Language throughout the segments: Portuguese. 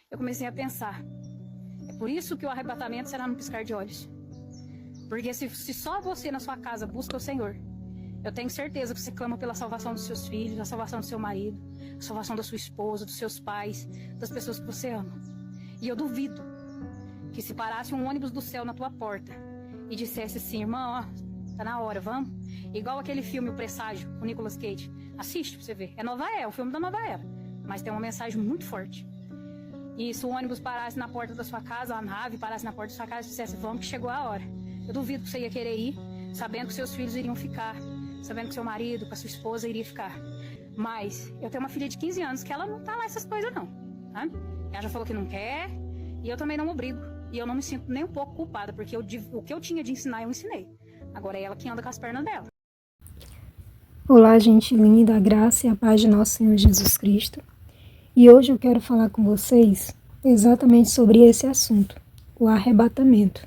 eu comecei a pensar, é por isso que o arrebatamento será no piscar de olhos. Porque se só você na sua casa busca o Senhor, eu tenho certeza que você clama pela salvação dos seus filhos, a salvação do seu marido, a salvação da sua esposa, dos seus pais, das pessoas que você ama. E eu duvido que se parasse um ônibus do céu na tua porta e dissesse assim, irmã, ó, tá na hora, vamos? Igual aquele filme O Presságio, com Nicolas Cage. Assiste pra você ver. É Nova Era, o filme da Nova Era. Mas tem uma mensagem muito forte. E se o ônibus parasse na porta da sua casa, a nave parasse na porta da sua casa e dissesse, vamos que chegou a hora. Eu duvido que você ia querer ir, sabendo que seus filhos iriam ficar, sabendo que seu marido, que a sua esposa iria ficar. Mas eu tenho uma filha de 15 anos que ela não tá lá essas coisas não, tá? Ela já falou que não quer, e eu também não obrigo. E eu não me sinto nem um pouco culpada, porque o que eu tinha de ensinar, eu ensinei. Agora é ela que anda com as pernas dela. Olá, gente linda, a graça e a paz de nosso Senhor Jesus Cristo. E hoje eu quero falar com vocês exatamente sobre esse assunto, o arrebatamento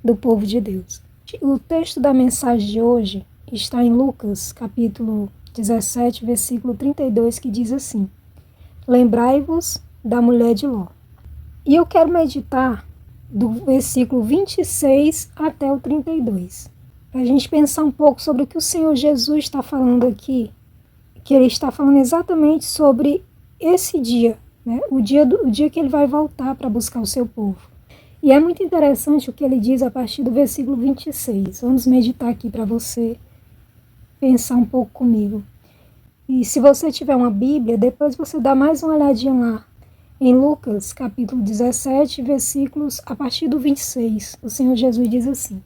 do povo de Deus. O texto da mensagem de hoje está em Lucas, capítulo 17, versículo 32, que diz assim: Lembrai-vos da mulher de Ló. E eu quero meditar do versículo 26 até o 32, para a gente pensar um pouco sobre o que o Senhor Jesus está falando aqui, que ele está falando exatamente sobre esse dia, né? O dia que ele vai voltar para buscar o seu povo. E é muito interessante o que ele diz a partir do versículo 26. Vamos meditar aqui para você pensar um pouco comigo. E se você tiver uma Bíblia, depois você dá mais uma olhadinha lá. Em Lucas, capítulo 17, versículos a partir do 26. O Senhor Jesus diz assim: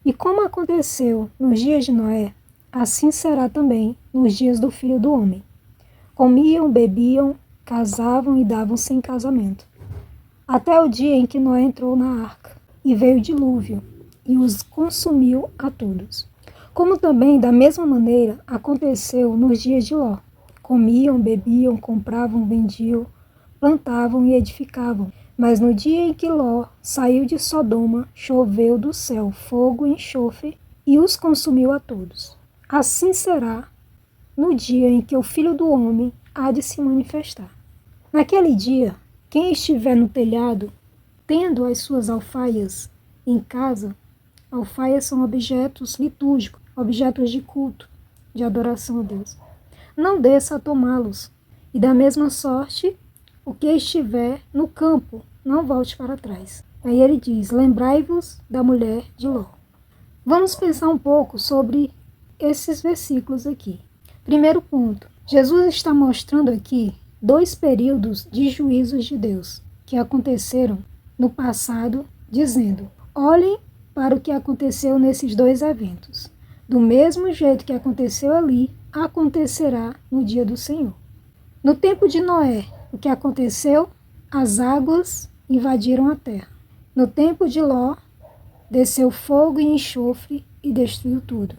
E como aconteceu nos dias de Noé, assim será também nos dias do Filho do Homem. Comiam, bebiam, casavam e davam-se em casamento, até o dia em que Noé entrou na arca, e veio o dilúvio, e os consumiu a todos. Como também, da mesma maneira, aconteceu nos dias de Ló. Comiam, bebiam, compravam, vendiam, plantavam e edificavam. Mas no dia em que Ló saiu de Sodoma, choveu do céu fogo e enxofre, e os consumiu a todos. Assim será no dia em que o Filho do Homem há de se manifestar. Naquele dia, quem estiver no telhado, tendo as suas alfaias em casa, alfaias são objetos litúrgicos, objetos de culto, de adoração a Deus, não desça a tomá-los, e da mesma sorte, o que estiver no campo, não volte para trás. Aí ele diz, lembrai-vos da mulher de Ló. Vamos pensar um pouco sobre esses versículos aqui. Primeiro ponto, Jesus está mostrando aqui dois períodos de juízos de Deus que aconteceram no passado, dizendo, olhem para o que aconteceu nesses dois eventos. Do mesmo jeito que aconteceu ali, acontecerá no dia do Senhor. No tempo de Noé, o que aconteceu? As águas invadiram a terra. No tempo de Ló, desceu fogo e enxofre e destruiu tudo.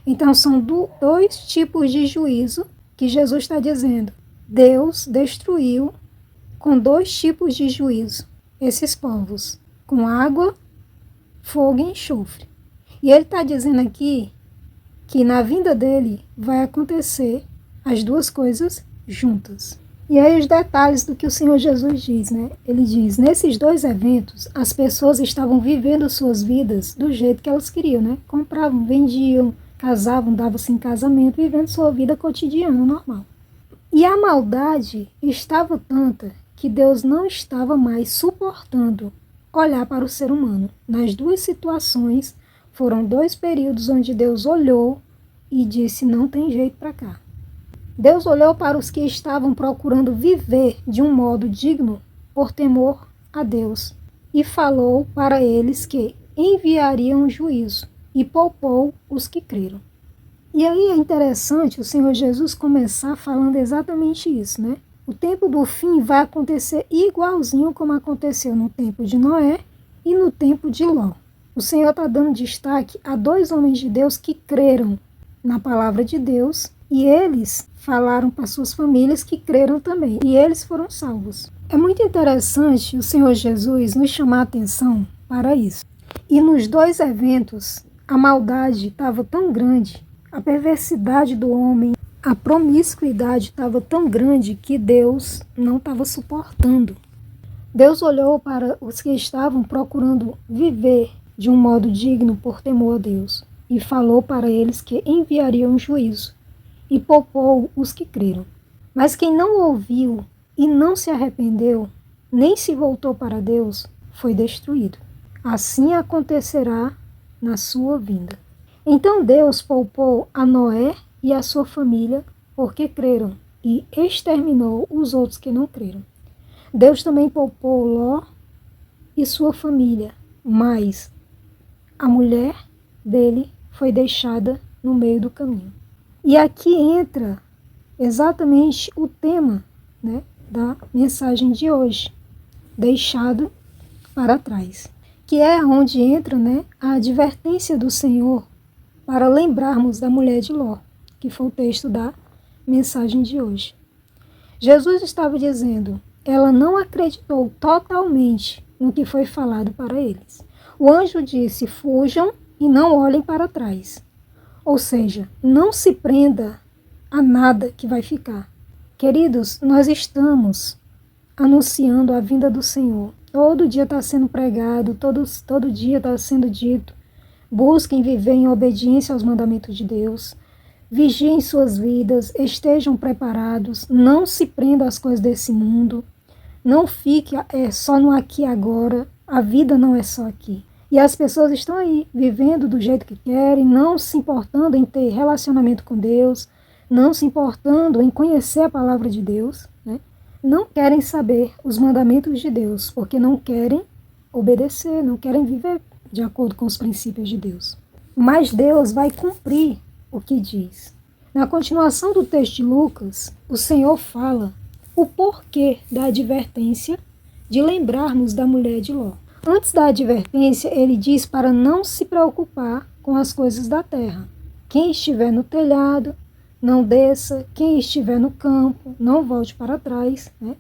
Então são dois tipos de juízo que Jesus está dizendo. Deus destruiu com dois tipos de juízo esses povos, com água, fogo e enxofre. E ele está dizendo aqui que na vinda dele vai acontecer as duas coisas juntas. E aí os detalhes do que o Senhor Jesus diz, né? Ele diz, nesses dois eventos, as pessoas estavam vivendo suas vidas do jeito que elas queriam, né? Compravam, vendiam, casavam, davam-se em casamento, vivendo sua vida cotidiana, normal. E a maldade estava tanta que Deus não estava mais suportando olhar para o ser humano. Nas duas situações, foram dois períodos onde Deus olhou e disse, não tem jeito para cá. Deus olhou para os que estavam procurando viver de um modo digno por temor a Deus e falou para eles que enviariam juízo e poupou os que creram. E aí é interessante o Senhor Jesus começar falando exatamente isso, né? O tempo do fim vai acontecer igualzinho como aconteceu no tempo de Noé e no tempo de Ló. O Senhor está dando destaque a dois homens de Deus que creram na palavra de Deus e eles falaram para suas famílias que creram também e eles foram salvos. É muito interessante o Senhor Jesus nos chamar a atenção para isso. E nos dois eventos, a maldade estava tão grande, a perversidade do homem A promiscuidade estava tão grande que Deus não estava suportando. Deus olhou para os que estavam procurando viver de um modo digno por temor a Deus e falou para eles que enviaria um juízo e poupou os que creram. Mas quem não ouviu e não se arrependeu, nem se voltou para Deus, foi destruído. Assim acontecerá na sua vinda. Então Deus poupou a Noé e a sua família, porque creram, e exterminou os outros que não creram. Deus também poupou Ló e sua família, mas a mulher dele foi deixada no meio do caminho. E aqui entra exatamente o tema, né, da mensagem de hoje, deixado para trás, que é onde entra, né, a advertência do Senhor para lembrarmos da mulher de Ló, que foi o texto da mensagem de hoje. Jesus estava dizendo, ela não acreditou totalmente no que foi falado para eles. O anjo disse, fujam e não olhem para trás. Ou seja, não se prenda a nada que vai ficar. Queridos, nós estamos anunciando a vinda do Senhor. Todo dia está sendo pregado, todo dia está sendo dito. Busquem viver em obediência aos mandamentos de Deus. Vigiem suas vidas, estejam preparados, não se prendam às coisas desse mundo. Não fique só no aqui e agora, a vida não é só aqui. E as pessoas estão aí, vivendo do jeito que querem, não se importando em ter relacionamento com Deus, não se importando em conhecer a palavra de Deus, né? Não querem saber os mandamentos de Deus, porque não querem obedecer, não querem viver de acordo com os princípios de Deus. Mas Deus vai cumprir o que diz. Na continuação do texto de Lucas, o Senhor fala o porquê da advertência de lembrarmos da mulher de Ló. Antes da advertência, ele diz para não se preocupar com as coisas da terra. Quem estiver no telhado, não desça. Quem estiver no campo, não volte para trás, né?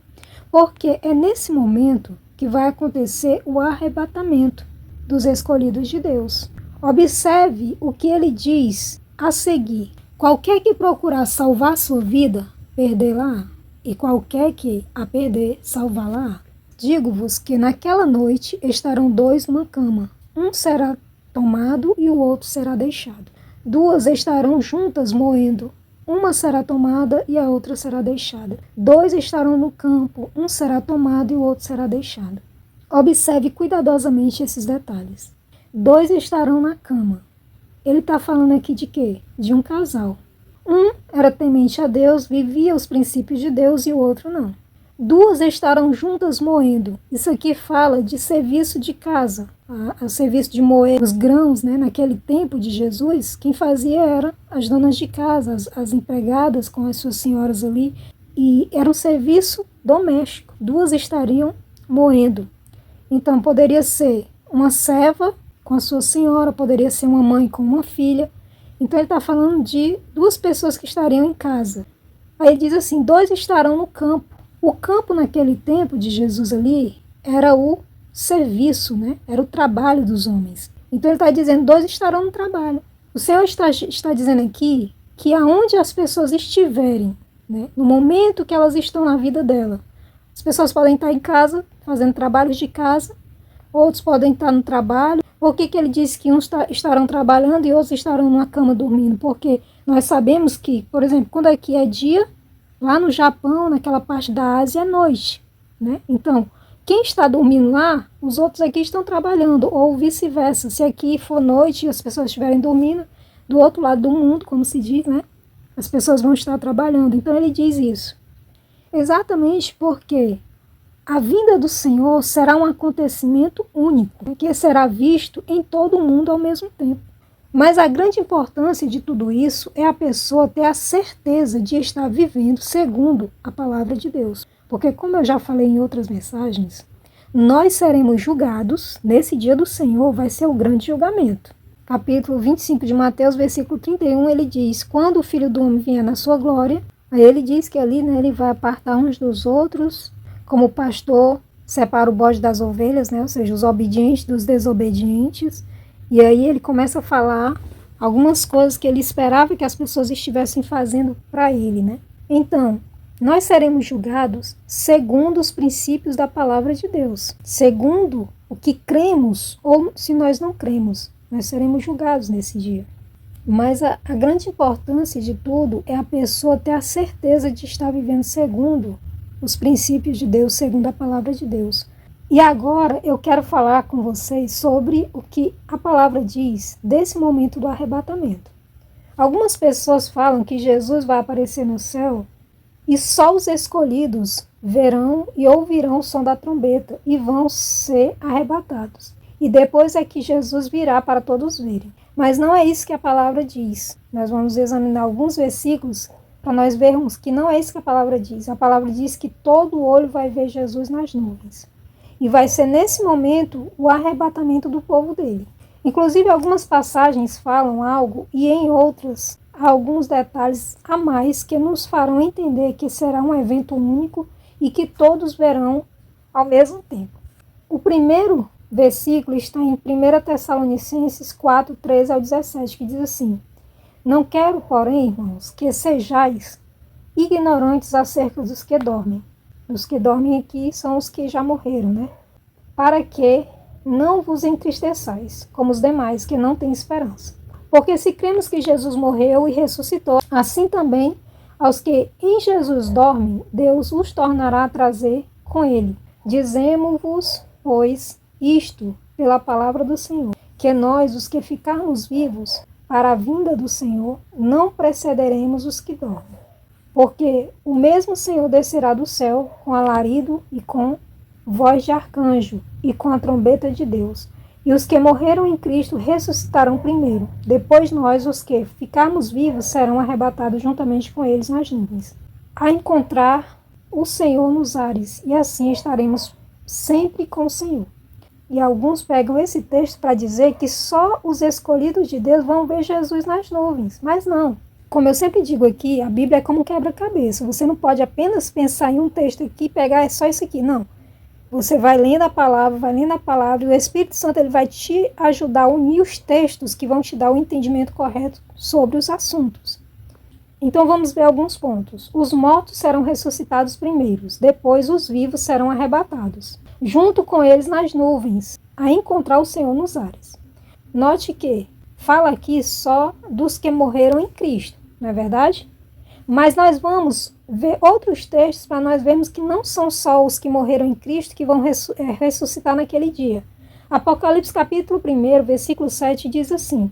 Porque é nesse momento que vai acontecer o arrebatamento dos escolhidos de Deus. Observe o que ele diz a seguir. Qualquer que procurar salvar sua vida, perdê-la, e qualquer que a perder, salvá-la. Digo-vos que naquela noite estarão dois numa cama, um será tomado e o outro será deixado. Duas estarão juntas moendo, uma será tomada e a outra será deixada. Dois estarão no campo, um será tomado e o outro será deixado. Observe cuidadosamente esses detalhes. Dois estarão na cama. Ele está falando aqui de quê? De um casal. Um era temente a Deus, vivia os princípios de Deus e o outro não. Duas estarão juntas moendo. Isso aqui fala de serviço de casa. O serviço de moer os grãos, né? Naquele tempo de Jesus, quem fazia era as donas de casa, as empregadas com as suas senhoras ali. E era um serviço doméstico. Duas estariam moendo. Então poderia ser uma serva com a sua senhora, poderia ser uma mãe com uma filha. Então ele está falando de duas pessoas que estariam em casa. Aí ele diz assim, dois estarão no campo. O campo naquele tempo de Jesus ali era o serviço, né? Era o trabalho dos homens. Então ele está dizendo, dois estarão no trabalho. O Senhor está dizendo aqui que aonde as pessoas estiverem, né? No momento que elas estão na vida dela, as pessoas podem estar em casa, fazendo trabalhos de casa, outros podem estar no trabalho. Por que ele disse que uns estarão trabalhando e outros estarão numa cama dormindo? Porque nós sabemos que, por exemplo, quando aqui é dia, lá no Japão, naquela parte da Ásia, é noite, né? Então, quem está dormindo lá, os outros aqui estão trabalhando, ou vice-versa. Se aqui for noite e as pessoas estiverem dormindo, do outro lado do mundo, como se diz, né? As pessoas vão estar trabalhando. Então, ele diz isso. Exatamente porque a vinda do Senhor será um acontecimento único, que será visto em todo o mundo ao mesmo tempo. Mas a grande importância de tudo isso é a pessoa ter a certeza de estar vivendo segundo a palavra de Deus. Porque, como eu já falei em outras mensagens, nós seremos julgados, nesse dia do Senhor vai ser o grande julgamento. Capítulo 25 de Mateus, versículo 31, ele diz, quando o Filho do Homem vier na sua glória, aí ele diz que ali, né, ele vai apartar uns dos outros, como o pastor separa o bode das ovelhas, né, ou seja, os obedientes dos desobedientes. E aí ele começa a falar algumas coisas que ele esperava que as pessoas estivessem fazendo para ele, né? Então, nós seremos julgados segundo os princípios da palavra de Deus, segundo o que cremos ou se nós não cremos. Nós seremos julgados nesse dia. Mas a grande importância de tudo é a pessoa ter a certeza de estar vivendo segundo os princípios de Deus, segundo a palavra de Deus. E agora eu quero falar com vocês sobre o que a palavra diz desse momento do arrebatamento. Algumas pessoas falam que Jesus vai aparecer no céu e só os escolhidos verão e ouvirão o som da trombeta e vão ser arrebatados. E depois é que Jesus virá para todos verem. Mas não é isso que a palavra diz. Nós vamos examinar alguns versículos para nós vermos que não é isso que a palavra diz. A palavra diz que todo olho vai ver Jesus nas nuvens. E vai ser nesse momento o arrebatamento do povo dele. Inclusive, algumas passagens falam algo e em outras, alguns detalhes a mais que nos farão entender que será um evento único e que todos verão ao mesmo tempo. O primeiro versículo está em 1 Tessalonicenses 4, 13 ao 17, que diz assim: Não quero, porém, irmãos, que sejais ignorantes acerca dos que dormem. Os que dormem aqui são os que já morreram, né? Para que não vos entristeçais, como os demais que não têm esperança. Porque se cremos que Jesus morreu e ressuscitou, assim também aos que em Jesus dormem, Deus os tornará a trazer com ele. Dizemo-vos, pois, isto pela palavra do Senhor, que nós, os que ficarmos vivos para a vinda do Senhor, não precederemos os que dormem. Porque o mesmo Senhor descerá do céu com alarido e com voz de arcanjo e com a trombeta de Deus. E os que morreram em Cristo ressuscitarão primeiro. Depois nós, os que ficarmos vivos, serão arrebatados juntamente com eles nas nuvens, a encontrar o Senhor nos ares, e assim estaremos sempre com o Senhor. E alguns pegam esse texto para dizer que só os escolhidos de Deus vão ver Jesus nas nuvens. Mas não. Como eu sempre digo aqui, a Bíblia é como um quebra-cabeça. Você não pode apenas pensar em um texto aqui e pegar só isso aqui. Não. Você vai lendo a palavra, e o Espírito Santo ele vai te ajudar a unir os textos que vão te dar o entendimento correto sobre os assuntos. Então vamos ver alguns pontos. Os mortos serão ressuscitados primeiros, depois os vivos serão arrebatados, junto com eles nas nuvens, a encontrar o Senhor nos ares. Note que fala aqui só dos que morreram em Cristo, não é verdade? Mas nós vamos ver outros textos para nós vermos que não são só os que morreram em Cristo que vão ressuscitar naquele dia. Apocalipse capítulo 1, versículo 7 diz assim: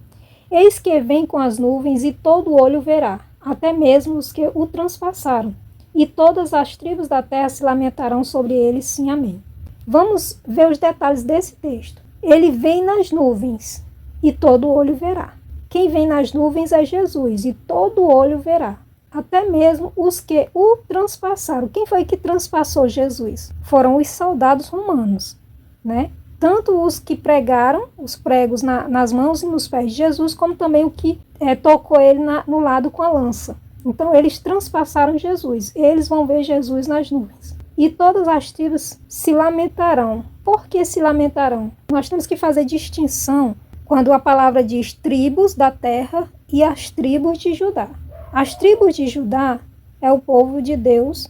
Eis que vem com as nuvens e todo olho verá, até mesmo os que o transpassaram, e todas as tribos da terra se lamentarão sobre ele, sim, amém. Vamos ver os detalhes desse texto. Ele vem nas nuvens e todo olho verá. Quem vem nas nuvens é Jesus e todo olho verá. Até mesmo os que o transpassaram. Quem foi que transpassou Jesus? Foram os soldados romanos, né? Tanto os que pregaram os pregos nas mãos e nos pés de Jesus, como também o que tocou ele no lado com a lança. Então eles transpassaram Jesus. Eles vão ver Jesus nas nuvens. E todas as tribos se lamentarão. Por que se lamentarão? Nós temos que fazer distinção quando a palavra diz tribos da terra e as tribos de Judá. As tribos de Judá é o povo de Deus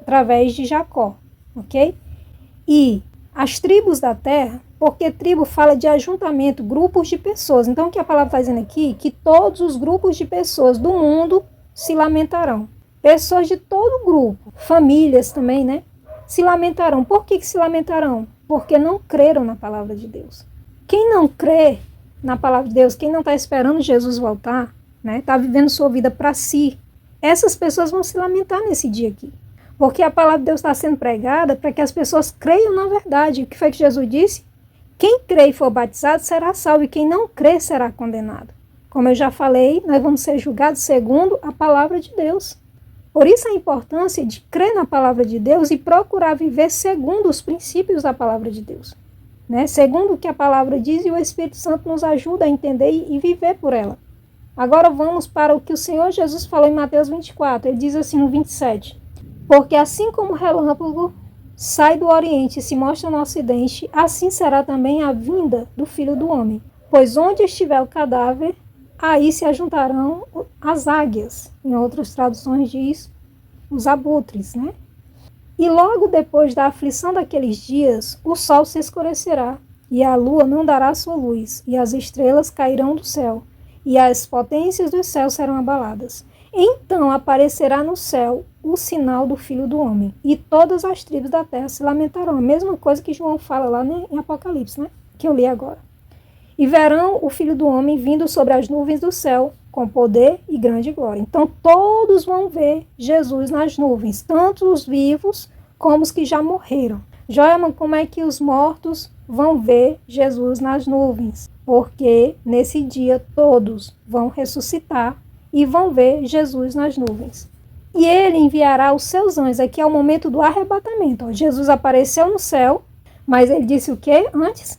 através de Jacó, ok? E as tribos da terra, porque tribo fala de ajuntamento, grupos de pessoas. Então o que a palavra está dizendo aqui? Que todos os grupos de pessoas do mundo se lamentarão. Pessoas de todo grupo, famílias também, né? Se lamentarão. Por que se lamentarão? Porque não creram na palavra de Deus. Quem não crê na palavra de Deus, quem não está esperando Jesus voltar, né, está vivendo sua vida para si, essas pessoas vão se lamentar nesse dia aqui. Porque a palavra de Deus está sendo pregada para que as pessoas creiam na verdade. O que foi que Jesus disse? Quem crê e for batizado será salvo, e quem não crê será condenado. Como eu já falei, nós vamos ser julgados segundo a palavra de Deus. Por isso a importância de crer na palavra de Deus e procurar viver segundo os princípios da palavra de Deus, né? Segundo o que a palavra diz, e o Espírito Santo nos ajuda a entender e viver por ela. Agora vamos para o que o Senhor Jesus falou em Mateus 24. Ele diz assim no 27. Porque assim como o relâmpago sai do oriente e se mostra no ocidente, assim será também a vinda do Filho do Homem. Pois onde estiver o cadáver, aí se ajuntarão as águias. Em outras traduções diz os abutres, né? E logo depois da aflição daqueles dias, o sol se escurecerá, e a lua não dará sua luz, e as estrelas cairão do céu, e as potências dos céus serão abaladas. Então aparecerá no céu o sinal do Filho do Homem, e todas as tribos da terra se lamentarão. A mesma coisa que João fala lá em Apocalipse, né? Que eu li agora. E verão o Filho do Homem vindo sobre as nuvens do céu, com poder e grande glória. Então todos vão ver Jesus nas nuvens, tanto os vivos como os que já morreram. Joelma, como é que os mortos vão ver Jesus nas nuvens? Porque nesse dia todos vão ressuscitar e vão ver Jesus nas nuvens. E ele enviará os seus anjos. Aqui é o momento do arrebatamento. Ó, Jesus apareceu no céu, mas ele disse o quê antes?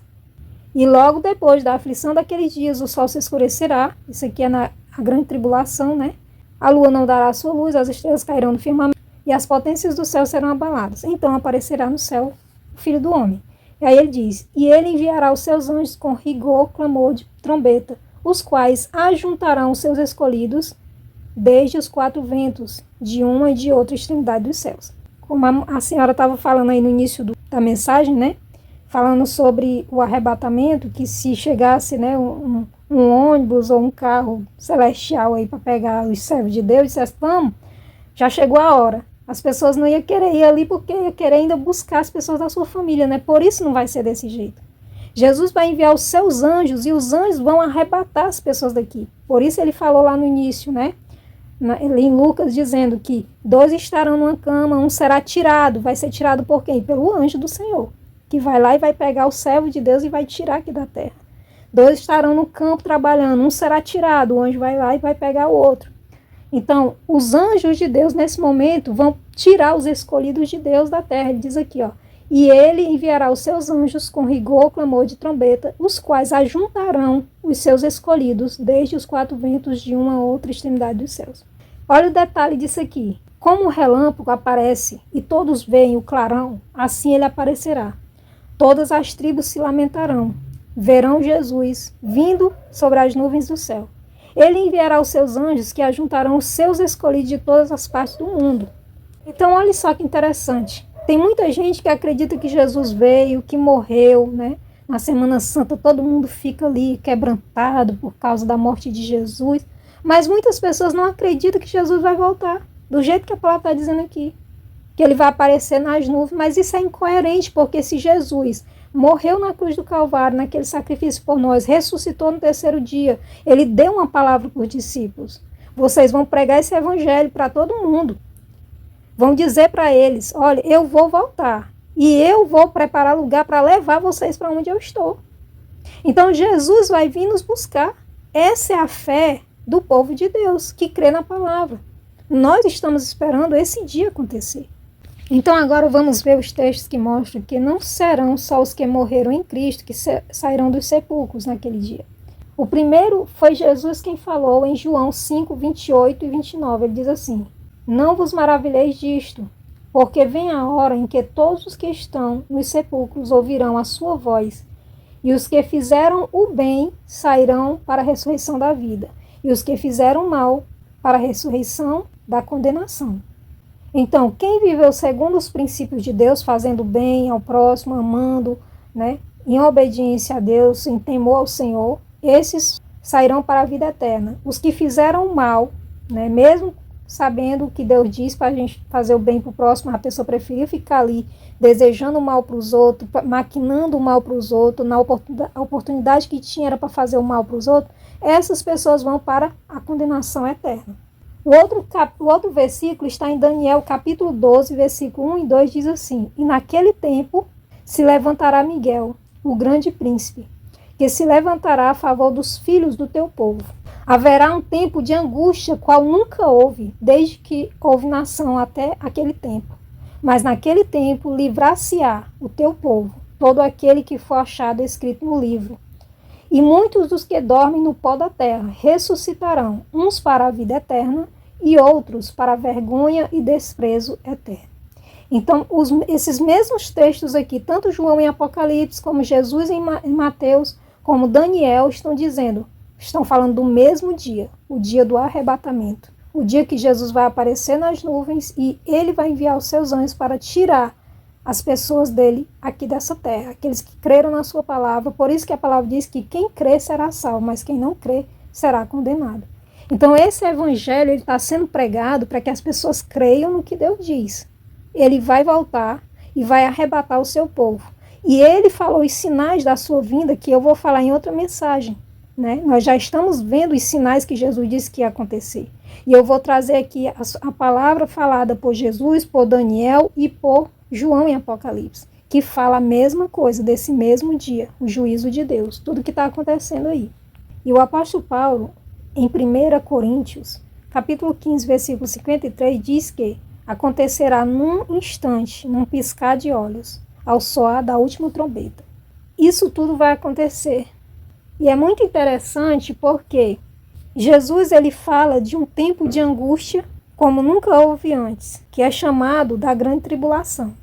E logo depois da aflição daqueles dias, o sol se escurecerá. Isso aqui é a grande tribulação, né? A lua não dará sua luz, as estrelas cairão no firmamento e as potências do céu serão abaladas. Então aparecerá no céu o Filho do Homem. E aí ele diz, e ele enviará os seus anjos com rigor, clamor de trombeta, os quais ajuntarão os seus escolhidos desde os quatro ventos, de uma e de outra extremidade dos céus. Como a senhora estava falando aí no início da mensagem, né? Falando sobre o arrebatamento, que se chegasse, né, um ônibus ou um carro celestial aí para pegar os servos de Deus e dissesse, vamos, já chegou a hora. As pessoas não iam querer ir ali porque iam querer ainda buscar as pessoas da sua família, né? Por isso não vai ser desse jeito. Jesus vai enviar os seus anjos e os anjos vão arrebatar as pessoas daqui. Por isso ele falou lá no início, né? Em Lucas, dizendo que 2 estarão numa cama, um será tirado. Vai ser tirado por quem? Pelo anjo do Senhor, que vai lá e vai pegar o servo de Deus e vai tirar aqui da terra. 2 estarão no campo trabalhando, um será tirado, o anjo vai lá e vai pegar o outro. Então, os anjos de Deus, nesse momento, vão tirar os escolhidos de Deus da terra. Ele diz aqui, ó, e ele enviará os seus anjos com rigor, clamor de trombeta, os quais ajuntarão os seus escolhidos desde os quatro ventos de uma a outra extremidade dos céus. Olha o detalhe disso aqui. Como o relâmpago aparece e todos veem o clarão, assim ele aparecerá. Todas as tribos se lamentarão, verão Jesus vindo sobre as nuvens do céu. Ele enviará os seus anjos que ajuntarão os seus escolhidos de todas as partes do mundo. Então, olha só que interessante. Tem muita gente que acredita que Jesus veio, que morreu, né? Na Semana Santa todo mundo fica ali quebrantado por causa da morte de Jesus. Mas muitas pessoas não acreditam que Jesus vai voltar, do jeito que a palavra está dizendo aqui. Que ele vai aparecer nas nuvens, mas isso é incoerente, porque se Jesus morreu na cruz do Calvário, naquele sacrifício por nós, ressuscitou no terceiro dia, ele deu uma palavra para os discípulos. Vocês vão pregar esse evangelho para todo mundo. Vão dizer para eles, olha, eu vou voltar e eu vou preparar lugar para levar vocês para onde eu estou. Então Jesus vai vir nos buscar. Essa é a fé do povo de Deus, que crê na palavra. Nós estamos esperando esse dia acontecer. Então agora vamos ver os textos que mostram que não serão só os que morreram em Cristo que sairão dos sepulcros naquele dia. O primeiro foi Jesus quem falou em João 5, 28 e 29. Ele diz assim, não vos maravilheis disto, porque vem a hora em que todos os que estão nos sepulcros ouvirão a sua voz, e os que fizeram o bem sairão para a ressurreição da vida, e os que fizeram o mal para a ressurreição da condenação. Então, quem viveu segundo os princípios de Deus, fazendo bem ao próximo, amando, né, em obediência a Deus, em temor ao Senhor, esses sairão para a vida eterna. Os que fizeram o mal, né, mesmo sabendo o que Deus diz para a gente fazer o bem para o próximo, a pessoa preferia ficar ali desejando o mal para os outros, maquinando o mal para os outros, a oportunidade que tinha era para fazer o mal para os outros, essas pessoas vão para a condenação eterna. O outro versículo está em Daniel, capítulo 12, versículo 1 e 2, diz assim, e naquele tempo se levantará Miguel, o grande príncipe, que se levantará a favor dos filhos do teu povo. Haverá um tempo de angústia, qual nunca houve, desde que houve nação até aquele tempo. Mas naquele tempo livrar-se-á o teu povo, todo aquele que for achado escrito no livro. E muitos dos que dormem no pó da terra ressuscitarão, uns para a vida eterna e outros para a vergonha e desprezo eterno. Então, esses mesmos textos aqui, tanto João em Apocalipse, como Jesus em Mateus, como Daniel, estão dizendo, Estão falando do mesmo dia, o dia do arrebatamento. O dia que Jesus vai aparecer nas nuvens e ele vai enviar os seus anjos para tirar as pessoas dele aqui dessa terra, aqueles que creram na sua palavra. Por isso que a palavra diz que quem crê será salvo, mas quem não crê será condenado. Então esse evangelho está sendo pregado para que as pessoas creiam no que Deus diz. Ele vai voltar e vai arrebatar o seu povo. E ele falou os sinais da sua vinda, que eu vou falar em outra mensagem, né? Nós já estamos vendo os sinais que Jesus disse que ia acontecer. E eu vou trazer aqui a palavra falada por Jesus, por Daniel e por João em Apocalipse, que fala a mesma coisa desse mesmo dia, o juízo de Deus, tudo que está acontecendo aí. E o apóstolo Paulo, em 1 Coríntios, capítulo 15, versículo 53, diz que acontecerá num instante, num piscar de olhos, ao soar da última trombeta. Isso tudo vai acontecer. E é muito interessante porque Jesus ele fala de um tempo de angústia como nunca houve antes, que é chamado da grande tribulação.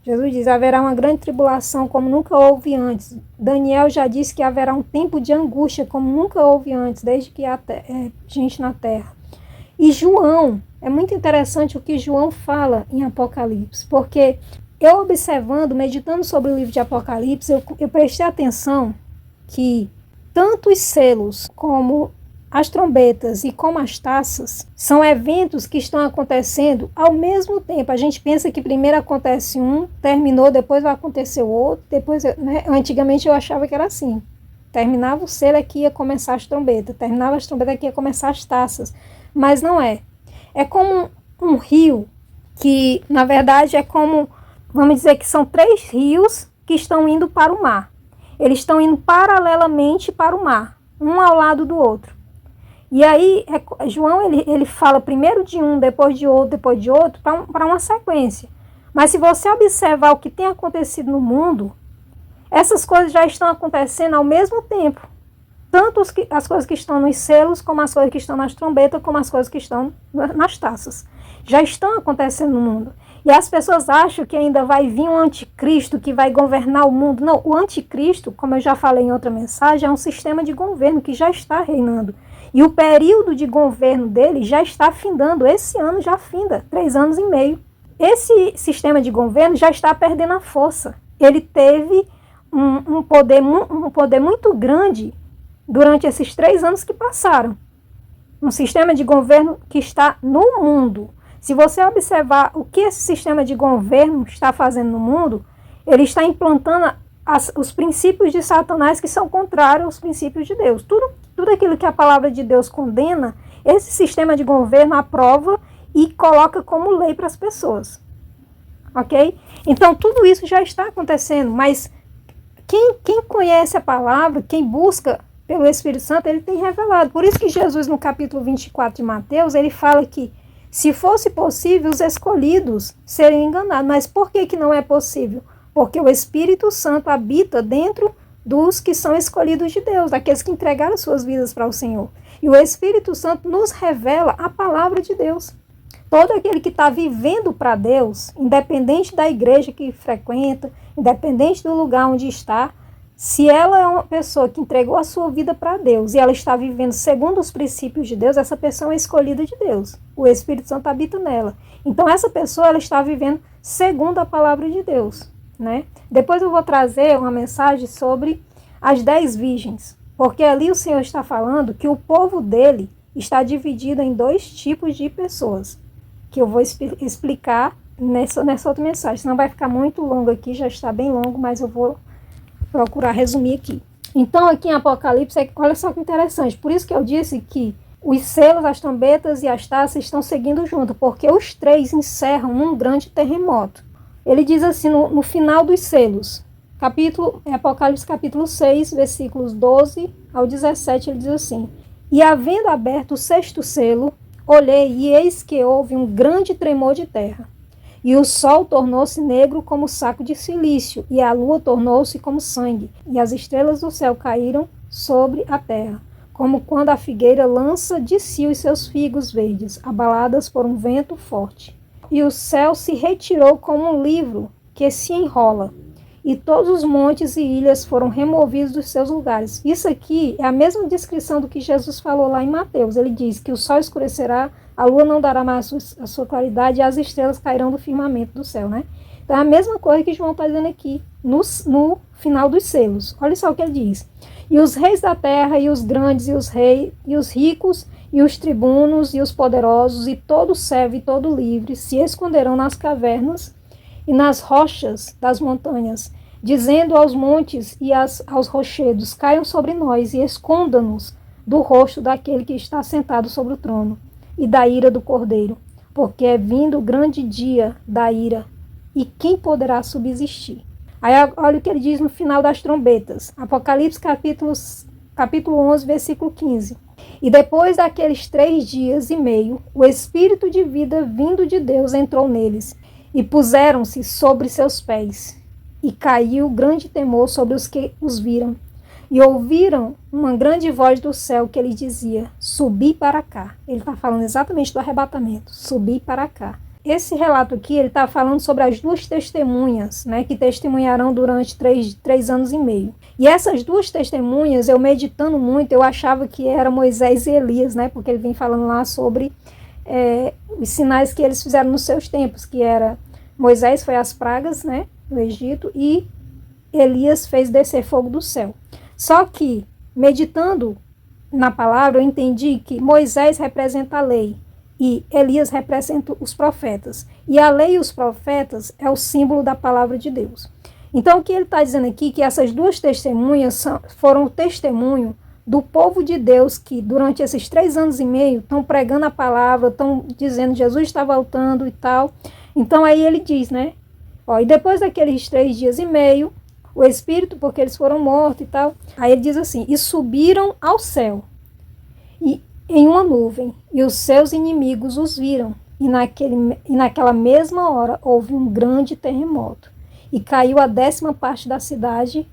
Jesus diz, haverá uma grande tribulação como nunca houve antes. Daniel já disse que haverá um tempo de angústia como nunca houve antes, desde que há gente na terra. E João, é muito interessante o que João fala em Apocalipse, porque eu observando, meditando sobre o livro de Apocalipse, eu prestei atenção que tanto os selos como as trombetas e como as taças são eventos que estão acontecendo ao mesmo tempo. A gente pensa que primeiro acontece um, terminou, depois vai acontecer o outro, depois, né? Antigamente eu achava que era assim. Terminava o selo aqui ia começar as trombetas, terminava as trombetas aqui ia começar as taças. Mas não é. É como um rio que, na verdade, é como, vamos dizer que são 3 rios que estão indo para o mar. Eles estão indo paralelamente para o mar, um ao lado do outro. E aí, João, ele fala primeiro de um, depois de outro, para uma sequência. Mas se você observar o que tem acontecido no mundo, essas coisas já estão acontecendo ao mesmo tempo. Tanto as coisas que estão nos selos, como as coisas que estão nas trombetas, como as coisas que estão nas taças. Já estão acontecendo no mundo. E as pessoas acham que ainda vai vir um anticristo que vai governar o mundo. Não, o anticristo, como eu já falei em outra mensagem, é um sistema de governo que já está reinando. E o período de governo dele já está findando. Esse ano já finda, 3 anos e meio. Esse sistema de governo já está perdendo a força. Ele teve um poder muito grande durante esses 3 anos que passaram. Um sistema de governo que está no mundo. Se você observar o que esse sistema de governo está fazendo no mundo, ele está implantando os princípios de Satanás que são contrários aos princípios de Deus. Tudo aquilo que a palavra de Deus condena, esse sistema de governo aprova e coloca como lei para as pessoas. Ok? Então, tudo isso já está acontecendo, mas quem conhece a palavra, quem busca pelo Espírito Santo, ele tem revelado. Por isso que Jesus, no capítulo 24 de Mateus, ele fala que se fosse possível, os escolhidos seriam enganados. Mas por que não é possível? Porque o Espírito Santo habita dentro dos que são escolhidos de Deus, daqueles que entregaram suas vidas para o Senhor. E o Espírito Santo nos revela a palavra de Deus. Todo aquele que está vivendo para Deus, independente da igreja que frequenta, independente do lugar onde está, se ela é uma pessoa que entregou a sua vida para Deus e ela está vivendo segundo os princípios de Deus, essa pessoa é escolhida de Deus. O Espírito Santo habita nela. Então, essa pessoa ela está vivendo segundo a palavra de Deus, né? Depois eu vou trazer uma mensagem sobre as 10 virgens, porque ali o Senhor está falando que o povo dele está dividido em 2 tipos de pessoas, que eu vou explicar nessa outra mensagem. Senão vai ficar muito longo aqui, já está bem longo, mas eu vou procurar resumir aqui. Então, aqui em Apocalipse, olha só que interessante. Por isso que eu disse que os selos, as trombetas e as taças estão seguindo junto, porque os 3 encerram num grande terremoto. Ele diz assim, no final dos selos, Apocalipse capítulo 6, versículos 12 ao 17, ele diz assim: E havendo aberto o 6º selo, olhei, e eis que houve um grande tremor de terra. E o sol tornou-se negro como saco de cilício, e a lua tornou-se como sangue, e as estrelas do céu caíram sobre a terra, como quando a figueira lança de si os seus figos verdes, abaladas por um vento forte. E o céu se retirou como um livro que se enrola, e todos os montes e ilhas foram removidos dos seus lugares. Isso aqui é a mesma descrição do que Jesus falou lá em Mateus. Ele diz que o sol escurecerá, a lua não dará mais a sua claridade e as estrelas cairão do firmamento do céu, né? Então é a mesma coisa que João está dizendo aqui, no final dos selos. Olha só o que ele diz. E os reis da terra, e os grandes, e os reis, e os ricos, e os tribunos, e os poderosos, e todo servo e todo livre, se esconderão nas cavernas e nas rochas das montanhas, dizendo aos montes e aos rochedos, caiam sobre nós e esconda-nos do rosto daquele que está sentado sobre o trono e da ira do Cordeiro, porque é vindo o grande dia da ira, e quem poderá subsistir? Aí olha o que ele diz no final das trombetas, Apocalipse capítulo 11, versículo 15. E depois daqueles 3 dias e meio, o Espírito de vida vindo de Deus entrou neles, e puseram-se sobre seus pés, e caiu grande temor sobre os que os viram. E ouviram uma grande voz do céu que lhe dizia, subi para cá. Ele está falando exatamente do arrebatamento, subi para cá. Esse relato aqui, ele está falando sobre as 2 testemunhas, né, que testemunharão durante 3 anos e meio. E essas 2 testemunhas, eu meditando muito, eu achava que era Moisés e Elias, né, porque ele vem falando lá sobre os sinais que eles fizeram nos seus tempos, que era Moisés foi às pragas, né, no Egito, e Elias fez descer fogo do céu. Só que, meditando na palavra, eu entendi que Moisés representa a lei e Elias representa os profetas. E a lei e os profetas é o símbolo da palavra de Deus. Então, o que ele está dizendo aqui, que essas 2 testemunhas foram o testemunho do povo de Deus que durante esses 3 anos e meio estão pregando a palavra, estão dizendo Jesus está voltando e tal. Então aí ele diz, né? E depois daqueles 3 dias e meio, o Espírito, porque eles foram mortos e tal, aí ele diz assim, e subiram ao céu, e em uma nuvem, e os seus inimigos os viram, e naquela mesma hora houve um grande terremoto, e caiu a 10ª parte da cidade,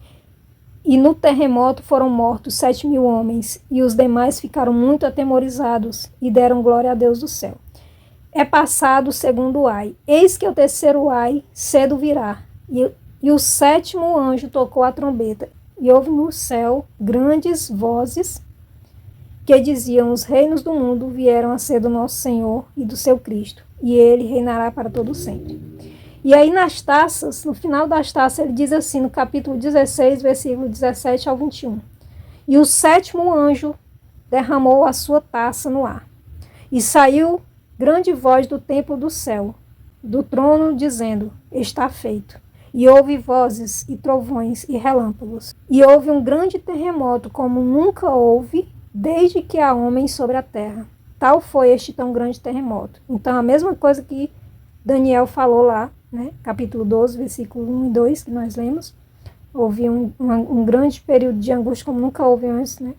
e no terremoto foram mortos 7.000 homens, e os demais ficaram muito atemorizados, e deram glória a Deus do céu. É passado o 2º ai. Eis que o 3º ai cedo virá. E o 7º anjo tocou a trombeta. E houve no céu grandes vozes que diziam, os reinos do mundo vieram a ser do nosso Senhor e do seu Cristo. E ele reinará para todo sempre. E aí nas taças, no final das taças, ele diz assim, no capítulo 16, versículo 17 ao 21. E o 7º anjo derramou a sua taça no ar. E saiu grande voz do templo do céu, do trono, dizendo, está feito. E houve vozes e trovões e relâmpagos. E houve um grande terremoto, como nunca houve, desde que há homens sobre a terra. Tal foi este tão grande terremoto. Então, a mesma coisa que Daniel falou lá, né? Capítulo 12, versículo 1 e 2, que nós lemos. Houve um grande período de angústia, como nunca houve antes, né?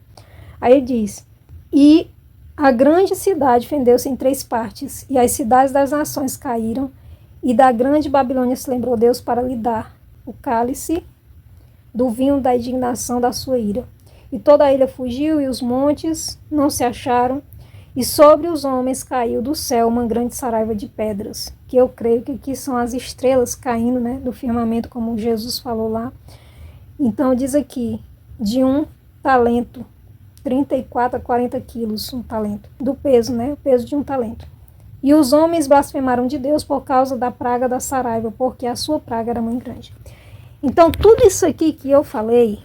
Aí ele diz, e a grande cidade fendeu-se em 3 partes, e as cidades das nações caíram, e da grande Babilônia se lembrou Deus para lhe dar o cálice do vinho da indignação da sua ira. E toda a ilha fugiu, e os montes não se acharam, e sobre os homens caiu do céu uma grande saraiva de pedras, que eu creio que aqui são as estrelas caindo, né, do firmamento, como Jesus falou lá. Então diz aqui, de 1 talento, 34 a 40 quilos, um talento, do peso, né, o peso de 1 talento. E os homens blasfemaram de Deus por causa da praga da saraiva, porque a sua praga era muito grande. Então tudo isso aqui que eu falei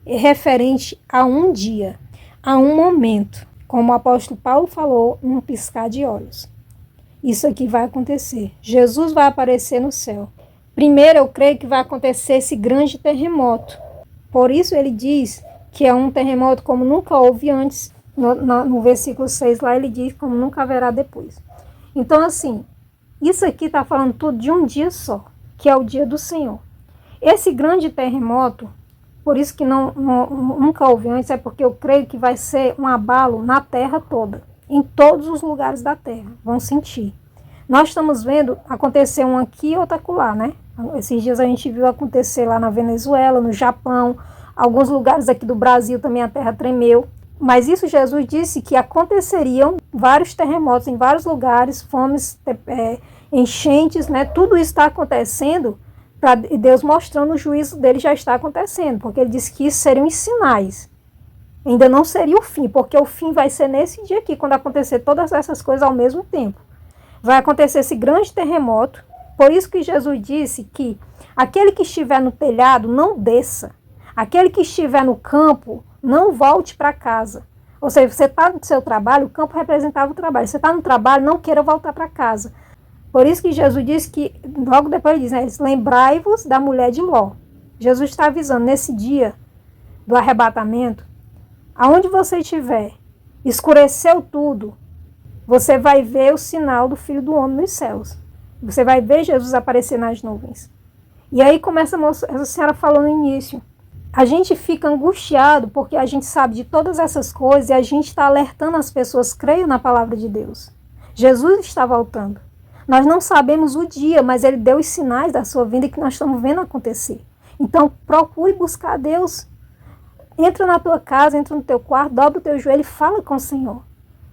é referente a um dia, a um momento, como o apóstolo Paulo falou, um piscar de olhos. Isso aqui vai acontecer. Jesus vai aparecer no céu. Primeiro, eu creio que vai acontecer esse grande terremoto. Por isso ele diz que é um terremoto como nunca houve antes. No versículo 6 lá ele diz como nunca haverá depois. Então assim, isso aqui está falando tudo de um dia só, que é o dia do Senhor. Esse grande terremoto, por isso que nunca houve antes, é porque eu creio que vai ser um abalo na terra toda. Em todos os lugares da terra, vão sentir. Nós estamos vendo acontecer um aqui e outro acolá, né? Esses dias a gente viu acontecer lá na Venezuela, no Japão, alguns lugares aqui do Brasil também a terra tremeu. Mas isso Jesus disse que aconteceriam vários terremotos em vários lugares, fomes, enchentes, né? Tudo isso está acontecendo E Deus mostrando o juízo dele já está acontecendo, porque ele disse que isso seriam os sinais. Ainda não seria o fim, porque o fim vai ser nesse dia aqui, quando acontecer todas essas coisas ao mesmo tempo. Vai acontecer esse grande terremoto. Por isso que Jesus disse que aquele que estiver no telhado não desça. Aquele que estiver no campo não volte para casa. Ou seja, você está no seu trabalho, o campo representava o trabalho. Você está no trabalho, não queira voltar para casa. Por isso que Jesus disse que, logo depois ele diz, né, lembrai-vos da mulher de Ló. Jesus está avisando, nesse dia do arrebatamento, aonde você estiver, escureceu tudo, você vai ver o sinal do Filho do Homem nos céus. Você vai ver Jesus aparecer nas nuvens. E aí começa a senhora falou no início. A gente fica angustiado porque a gente sabe de todas essas coisas e a gente está alertando as pessoas, creiam na palavra de Deus. Jesus está voltando. Nós não sabemos o dia, mas ele deu os sinais da sua vinda que nós estamos vendo acontecer. Então procure buscar Deus. Entra na tua casa, entra no teu quarto, dobra o teu joelho e fala com o Senhor.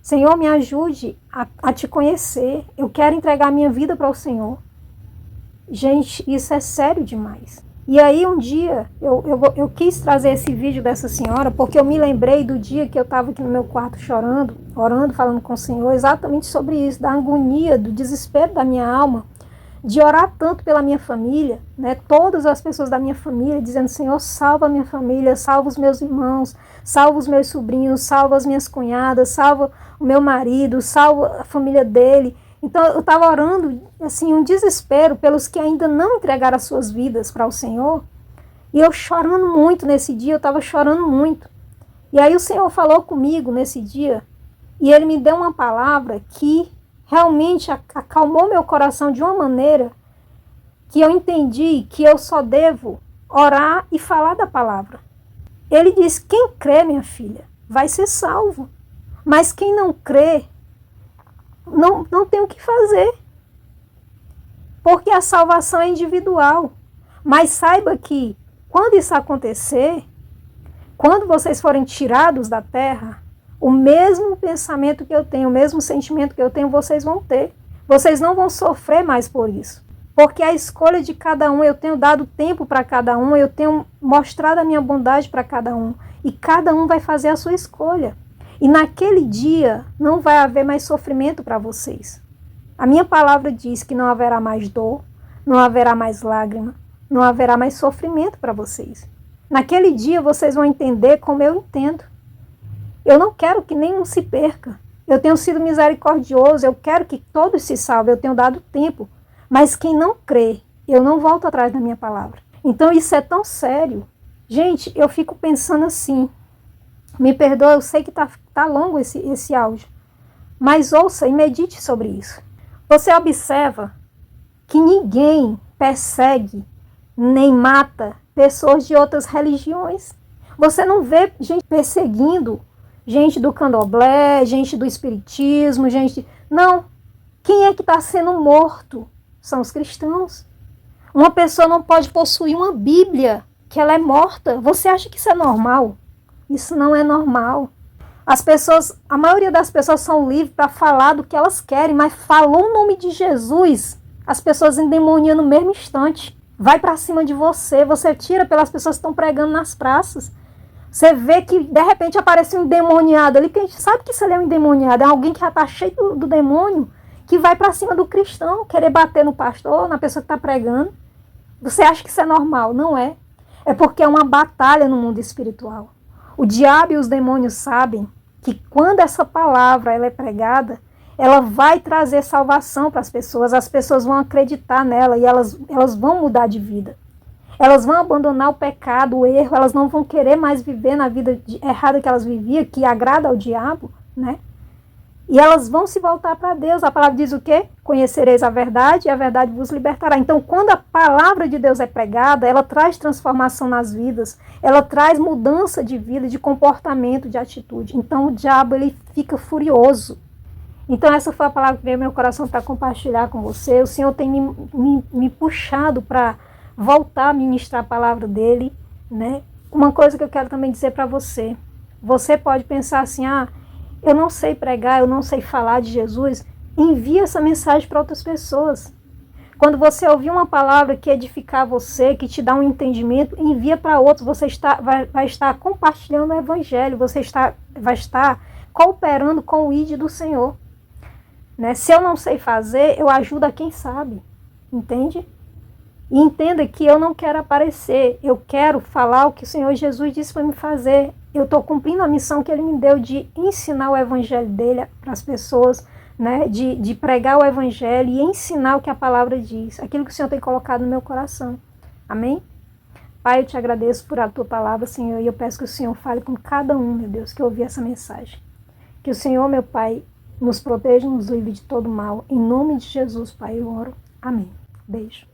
Senhor, me ajude a te conhecer. Eu quero entregar a minha vida para o Senhor. Gente, isso é sério demais. E aí um dia, eu quis trazer esse vídeo dessa senhora, porque eu me lembrei do dia que eu estava aqui no meu quarto chorando, orando, falando com o Senhor, exatamente sobre isso, da agonia, do desespero da minha alma, de orar tanto pela minha família, né? Todas as pessoas da minha família, dizendo, Senhor, salva a minha família, salva os meus irmãos, salva os meus sobrinhos, salva as minhas cunhadas, salva o meu marido, salva a família dele. Então eu estava orando, assim, um desespero pelos que ainda não entregaram as suas vidas para o Senhor, e eu chorando muito nesse dia, eu estava chorando muito. E aí o Senhor falou comigo nesse dia, e Ele me deu uma palavra que realmente acalmou meu coração de uma maneira que eu entendi que eu só devo orar e falar da palavra. Ele disse, quem crê, minha filha, vai ser salvo. Mas quem não crê, não tem o que fazer. Porque a salvação é individual. Mas saiba que quando isso acontecer, quando vocês forem tirados da terra, o mesmo pensamento que eu tenho, o mesmo sentimento que eu tenho, vocês vão ter. Vocês não vão sofrer mais por isso. Porque a escolha de cada um, eu tenho dado tempo para cada um, eu tenho mostrado a minha bondade para cada um. E cada um vai fazer a sua escolha. E naquele dia não vai haver mais sofrimento para vocês. A minha palavra diz que não haverá mais dor, não haverá mais lágrima, não haverá mais sofrimento para vocês. Naquele dia vocês vão entender como eu entendo. Eu não quero que nenhum se perca. Eu tenho sido misericordioso, eu quero que todos se salvem, eu tenho dado tempo. Mas quem não crê, eu não volto atrás da minha palavra. Então isso é tão sério. Gente, eu fico pensando assim, me perdoa, eu sei que tá longo esse áudio, mas ouça e medite sobre isso. Você observa que ninguém persegue nem mata pessoas de outras religiões. Você não vê gente perseguindo gente do candomblé, gente do espiritismo, gente... Não. Quem é que está sendo morto? São os cristãos. Uma pessoa não pode possuir uma Bíblia, que ela é morta. Você acha que isso é normal? Isso não é normal. A maioria das pessoas são livres para falar do que elas querem, mas falou o nome de Jesus, as pessoas endemoniam no mesmo instante. Vai para cima de você, você tira pelas pessoas que estão pregando nas praças. Você vê que de repente aparece um endemoniado ali, que a gente sabe que isso ali é um endemoniado, é alguém que já está cheio do demônio, que vai para cima do cristão, querer bater no pastor, na pessoa que está pregando. Você acha que isso é normal? Não é. É porque é uma batalha no mundo espiritual. O diabo e os demônios sabem que quando essa palavra ela é pregada, ela vai trazer salvação para as pessoas vão acreditar nela e elas vão mudar de vida. Elas vão abandonar o pecado, o erro, elas não vão querer mais viver na vida errada que elas viviam, que agrada ao diabo, né? E elas vão se voltar para Deus. A palavra diz o quê? Conhecereis a verdade e a verdade vos libertará. Então, quando a palavra de Deus é pregada, ela traz transformação nas vidas, ela traz mudança de vida, de comportamento, de atitude. Então, o diabo ele fica furioso. Então, essa foi a palavra que veio ao meu coração para compartilhar com você. O Senhor tem me puxado para voltar a ministrar a palavra dele, né? Uma coisa que eu quero também dizer para você. Você pode pensar assim, eu não sei pregar, eu não sei falar de Jesus. Envie essa mensagem para outras pessoas. Quando você ouvir uma palavra que edificar você, que te dá um entendimento, envia para outros. Você vai estar compartilhando o evangelho, vai estar cooperando com o ID do Senhor. Né? Se eu não sei fazer, eu ajudo a quem sabe. Entende? E entenda que eu não quero aparecer, eu quero falar o que o Senhor Jesus disse para me fazer. Eu estou cumprindo a missão que Ele me deu de ensinar o evangelho dele para as pessoas, né? De pregar o evangelho e ensinar o que a palavra diz, aquilo que o Senhor tem colocado no meu coração. Amém? Pai, eu te agradeço por a tua palavra, Senhor, e eu peço que o Senhor fale com cada um, meu Deus, que ouvir essa mensagem. Que o Senhor, meu Pai, nos proteja e nos livre de todo mal. Em nome de Jesus, Pai, eu oro. Amém. Beijo.